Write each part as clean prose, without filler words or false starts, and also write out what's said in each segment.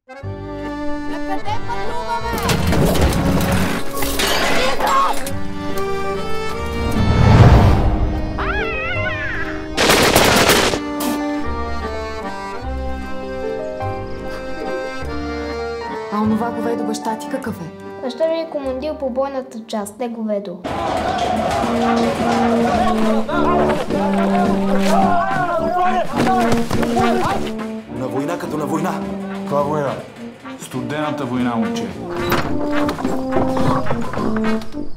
Накъде пътуваме? А онова говедо баща ти какъв е? Баща ми е командир по бойната част, не говедо. На война като на война. Каква война? Студената война, момче.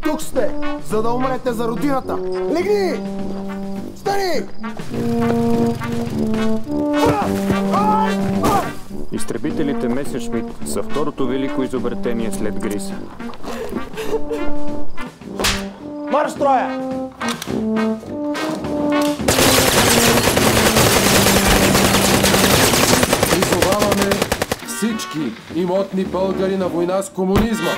Тук сте, за да умрете за родината. Легни! Стани! Изтребителите Месершмит са второто велико изобретение след Гриса. Марш строя! Призоваваме всички имотни българи на война с комунизма.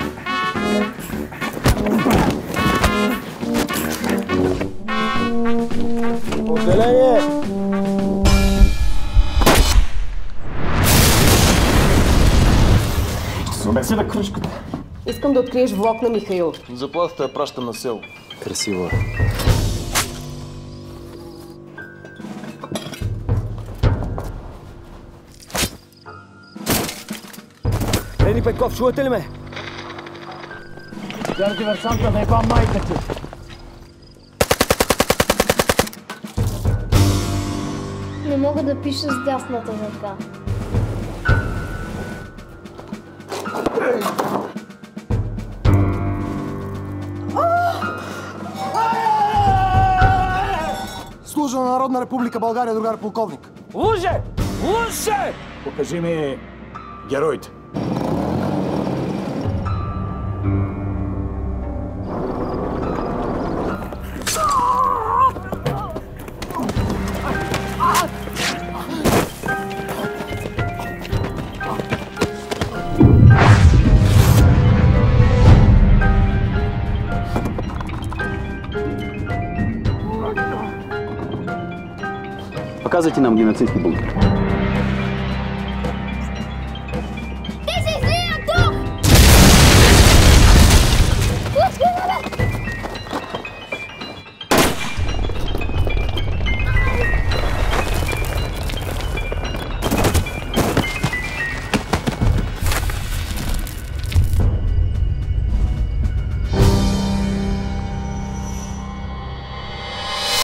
Отделение! Обеси да кръжката. Искам да откриеш влог на Михаил. Заплатата я пращам на село. Красиво е. Лени Петков, чувате ли ме? Тя диверсанта да еба майка ти. Не мога да пиша с дясната ръка. Служа на Народна република България, другар полковник. Лъже! Лъже! Покажи ми героите. Показвайте нам ги нацистски бункер.